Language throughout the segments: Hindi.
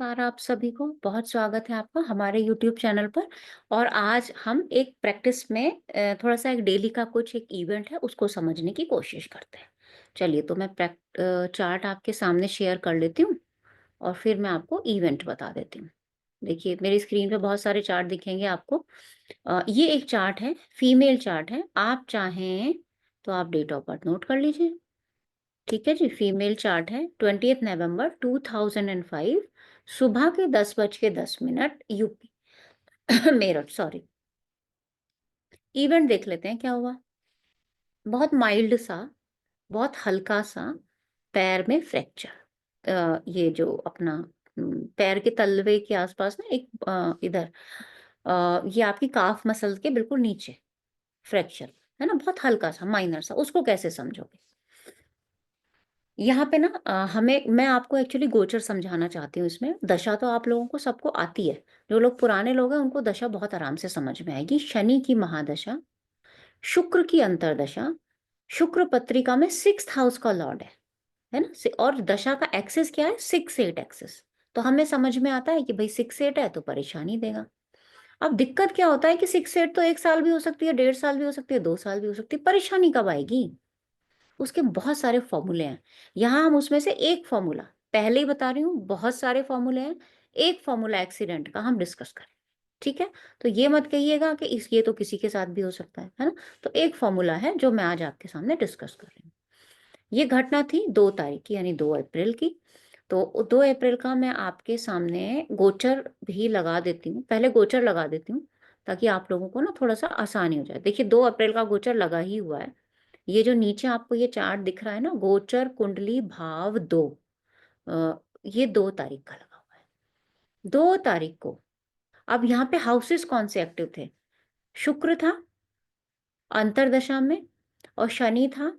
नमस्कार आप सभी को, बहुत स्वागत है आपका हमारे यूट्यूब चैनल पर। और आज हम एक प्रैक्टिस में थोड़ा-सा एक डेली का कुछ एक इवेंट है, उसको समझने की कोशिश करते हैं। चलिए तो मैं चार्ट आपके सामने शेयर कर लेती हूँ और फिर मैं आपको इवेंट बता देती हूँ। देखिए मेरी स्क्रीन पे बहुत सारे चार्ट दिखेंगे आपको। ये एक चार्ट है, फीमेल चार्ट है। आप चाहें तो आप डेट ऑफ बर्थ नोट कर लीजिए। ठीक है जी, फीमेल चार्ट है 20th नवंबर 2005, सुबह के 10:10 यूपी। मेरठ, सॉरी। इवेंट देख लेते हैं क्या हुआ। बहुत माइल्ड सा, बहुत हल्का सा पैर में फ्रैक्चर। ये जो अपना पैर के तलवे के आसपास ना एक इधर ये आपकी काफ मसल के बिल्कुल नीचे फ्रैक्चर है ना, बहुत हल्का सा माइनर सा। उसको कैसे समझोगे? यहाँ पे ना मैं आपको एक्चुअली गोचर समझाना चाहती हूँ इसमें। दशा तो आप लोगों को सबको आती है। जो लोग पुराने लोग हैं उनको दशा बहुत आराम से समझ में आएगी। शनि की महादशा, शुक्र की अंतर्दशा, शुक्र पत्रिका में 6th हाउस का लॉर्ड है ना? और दशा का एक्सिस क्या है? 6-8 एक्सिस। तो हमें समझ में आता है कि भाई 6-8 है तो परेशानी देगा। अब दिक्कत क्या होता है कि 6-8 तो 1 साल भी हो सकती है, 1.5 साल भी हो सकती है, 2 साल भी हो सकती है। परेशानी कब आएगी? उसके बहुत सारे फॉर्मूले हैं। यहाँ हम उसमें से एक फॉर्मूला, पहले ही बता रही हूँ, बहुत सारे फॉर्मूले हैं। एक फॉर्मूला एक्सीडेंट का हम डिस्कस करें, ठीक है? तो ये मत कहिएगा कि इस ये तो किसी के साथ भी हो सकता है ना? तो एक फॉर्मूला है जो मैं आज आपके सामने डिस्कस कर रही हूँ। ये घटना थी 2 तारीख की, यानी 2 अप्रैल की। तो 2 अप्रैल का मैं आपके सामने गोचर भी लगा देती हूँ। पहले गोचर लगा देती हूँ ताकि आप लोगों को ना थोड़ा-सा आसानी हो जाए। देखिए 2 अप्रैल का गोचर लगा ही हुआ है। ये जो नीचे आपको ये चार्ट दिख रहा है ना, गोचर कुंडली भाव 2, ये 2 तारीख का लगा हुआ है। 2 तारीख को अब यहाँ पे हाउसेस कौन से एक्टिव थे? शुक्र था अंतरदशा में, और शनि था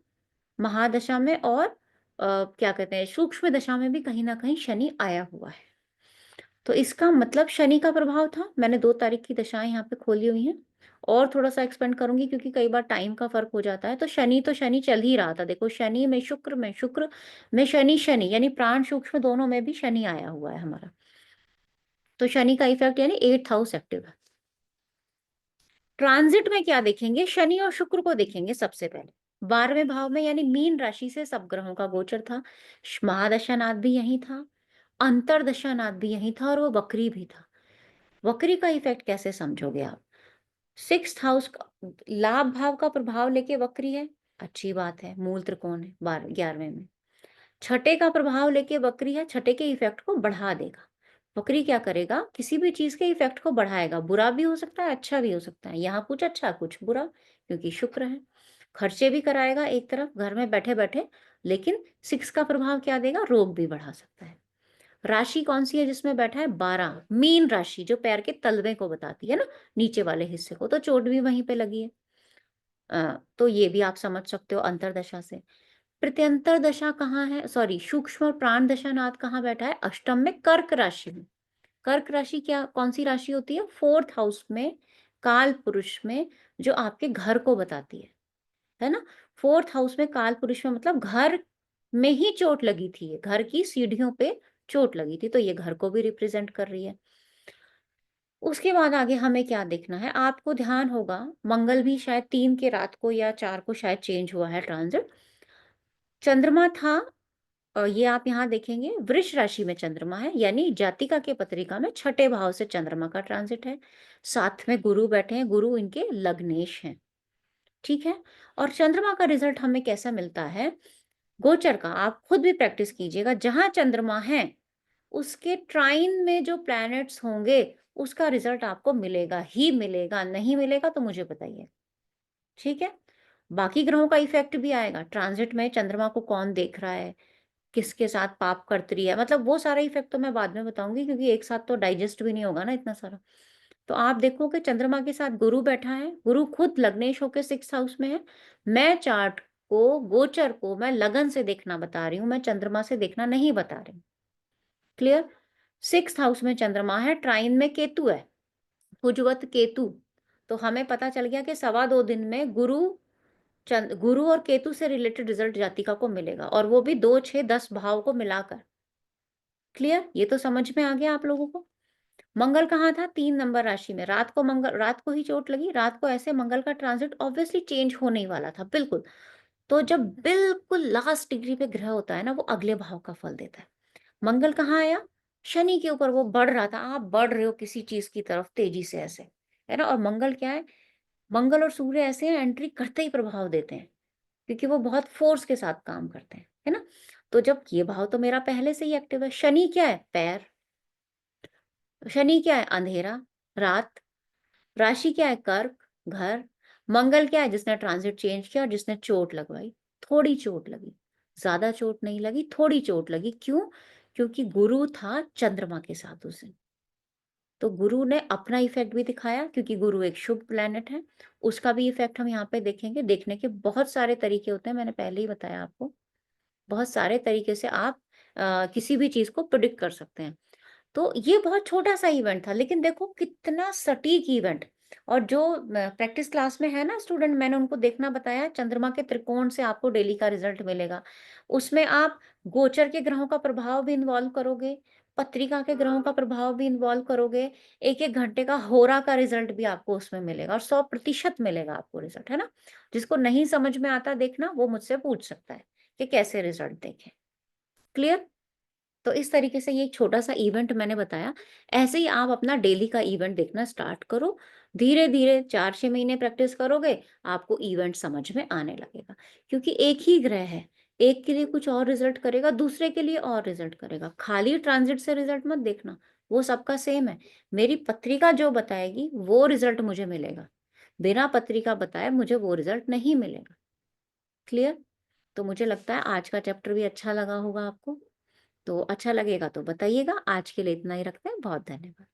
महादशा में, और क्या कहते हैं, सूक्ष्म दशा में भी कहीं न कहीं शनि आया हुआ है। तो इसका मतलब शनि का प्रभाव था। मैंने 2 तारीख की दशाएँ यहाँ पे खोली हुई हैं और थोड़ा-सा एक्सपेंड करूँगी क्योंकि कई बार टाइम का फ़र्क हो जाता है। तो शनि चल ही रहा था। देखो, शनि में शुक्र, में शुक्र, में शनि, शनि यानी प्राण सूक्ष्म दोनों में भी शनि आया हुआ है हमारा। तो शनि का इफ़ेक्ट यानी 8th हाउस एक्टिव है। ट्रांज़िट में क्या देखेंगे? शनि और शुक्र को देखेंगे सबसे पहले। 12वें भाव में यानी मीन राशि से सब ग्रहों का गोचर था। महादशानाथ भी यहीं था, अंतर्दशानाथ भी यहीं था, और वो वक्री भी था। वक्री का इफ़ेक्ट कैसे समझोगे आप? 6th हाउस का लाभ भाव का प्रभाव लेके वक्री है, अच्छी बात है, मूल त्रिकोण है 11वें में। छठे का प्रभाव लेके वक्री है, छठे के इफेक्ट को बढ़ा देगा। वक्री क्या करेगा? किसी भी चीज के इफेक्ट को बढ़ाएगा। बुरा भी हो सकता है, अच्छा भी हो सकता है। यहाँ कुछ अच्छा कुछ बुरा, क्योंकि शुक्र है। खर्चे भी कराएगा एक तरफ घर में बैठे बैठे, लेकिन 6 का प्रभाव क्या देगा? रोग भी बढ़ा सकता है। राशि कौन सी है जिसमें बैठा है? 12, मीन राशि, जो पैर के तलवे को बताती है ना, नीचे वाले हिस्से को, तो चोट भी वहीं पे लगी है। तो ये भी आप समझ सकते हो अंतरदशा से। प्रत्यंतर दशा कहाँ है? सॉरी, सूक्ष्म और प्राण दशानाथ कहाँ बैठा है? अष्टम में, कर्क राशि में। कर्क राशि क्या कौन सी राशि होती है? 4th हाउस में, काल पुरुष में, जो आपके घर को बताती है ना? 4th हाउस में काल पुरुष में मतलब घर में ही चोट लगी थी, ये घर की सीढ़ियों पे चोट लगी थी, तो ये घर को भी रिप्रेजेंट कर रही है। उसके बाद आगे हमें क्या देखना है? आपको ध्यान होगा, मंगल भी शायद 3 के रात को या 4 को शायद चेंज हुआ है ट्रांजिट। चंद्रमा था, ये आप यहाँ देखेंगे, वृष राशि में चंद्रमा है, यानी जातिका के पत्रिका में छठे भाव से चंद्रमा का ट्रांजिट है। साथ में गुरु बैठे हैं, गुरु इनके लग्नेश हैं, ठीक है? और चंद्रमा का रिजल्ट हमें कैसा मिलता है? गोचर का आप खुद भी प्रैक्टिस कीजिएगा। जहां चंद्रमा है उसके ट्राइन में जो प्लैनेट्स होंगे, उसका रिजल्ट आपको मिलेगा ही मिलेगा। नहीं मिलेगा तो मुझे बताइए, ठीक है? बाकी ग्रहों का इफेक्ट भी आएगा। ट्रांजिट में चंद्रमा को कौन देख रहा है, किसके साथ पाप कर्तरी है, मतलब वो सारा इफेक्ट तो मैं बाद में बताऊंगी, क्योंकि एक साथ तो डाइजेस्ट भी नहीं होगा ना इतना सारा। तो आप देखो कि चंद्रमा के साथ गुरु बैठा है, गुरु खुद लग्नेश होकर 6th हाउस में है। मैं चार्ट को, गोचर को मैं लगन से देखना बता रही हूँ, मैं चंद्रमा से देखना नहीं बता रही हूँ। क्लियर? 6th हाउस में चंद्रमा है, ट्राइन में केतु है, कुजवत केतु। तो हमें पता चल गया कि 2.25 दिन में गुरु और केतु से रिलेटेड रिजल्ट जातिका को मिलेगा, और वो भी 2, 6, 10 भाव को मिलाकर। क्लियर? ये तो समझ में आ गया आप लोगों को? मंगल कहाँ था? 3 नंबर राशि में। रात को ही चोट लगी, रात को ऐसे मंगल का ट्रांज़िट ऑब्वियसली चेंज होने ही वाला था, बिल्कुल। तो जब बिल्कुल लास्ट डिग्री पे ग्रह होता है ना, वो अगले भाव का फल देता है। मंगल कहाँ आया? शनि के ऊपर वो बढ़ रहा था, आप बढ़ रहे हो किसी चीज़ की तरफ तेज़ी से ऐसे, है ना? और मंगल क्या है? मंगल और सूर्य ऐसे हैं एंट्री करते ही प्रभाव देते हैं, क्योंकि वो बहुत फ़ोर्स के साथ काम करते हैं, है ना? तो जब ये भाव तो मेरा पहले से ही एक्टिव है, शनि क्या है? पैर, शनि क्या है? अंधेरा, रात, राशि क्या है? कर्क, घर, मंगल क्या है? जिसने ट्रांज़िट चेंज किया और जिसने चोट लगवाई, थोड़ी चोट लगी, ज़्यादा चोट नहीं लगी, थोड़ी चोट लगी, क्यों? क्योंकि गुरु था चंद्रमा के साथ उस दिन। तो गुरु ने अपना इफ़ेक्ट भी दिखाया क्योंकि गुरु एक शुभ प्लैनेट है, उसका भी इफ़ेक्ट हम यहाँ पे देखेंगे। देखने के बहुत सारे तरीके होते हैं, मैंने पहले ही बताया आपको। बहुत सारे तरीके से आप किसी भी चीज़ को प्रेडिक्ट कर सकते हैं। तो ये बहुत छोटा-सा इवेंट था, लेकिन देखो कितना सटीक इवेंट। और जो प्रैक्टिस क्लास में है ना स्टूडेंट, मैंने उनको देखना बताया, चंद्रमा के त्रिकोण से आपको डेली का रिज़ल्ट मिलेगा। उसमें आप गोचर के ग्रहों का प्रभाव भी इन्वॉल्व करोगे, पत्रिका के ग्रहों का प्रभाव भी इन्वॉल्व करोगे, 1-1 घंटे का होरा का रिज़ल्ट भी आपको उसमें मिलेगा और 100% मिलेगा आपको रिज़ल्ट, है ना? जिसको नहीं समझ में आता देखना, वो मुझसे पूछ सकता है कि कैसे रिज़ल्ट देखें। क्लियर? तो इस तरीके से ये एक छोटा-सा इवेंट मैंने बताया। ऐसे ही आप अपना डेली का इवेंट देखना स्टार्ट करो। धीरे-धीरे 4-6 महीने प्रैक्टिस करोगे, आपको इवेंट समझ में आने लगेगा। क्योंकि एक ही ग्रह है, एक के लिए कुछ और रिज़ल्ट करेगा, दूसरे के लिए और रिज़ल्ट करेगा। खाली ट्रांज़िट से रिज़ल्ट मत देखना, वो सबका सेम है। मेरी पत्रिका जो बताएगी, वो रिज़ल्ट मुझे मिलेगा। बिना पत्रिका बताए मुझे वो रिज़ल्ट नहीं मिलेगा। क्लियर? तो मुझे लगता है आज का चैप्टर भी अच्छा लगा होगा आपको। तो अच्छा लगेगा तो बताइएगा। आज के लिए इतना ही रखते हैं। बहुत धन्यवाद।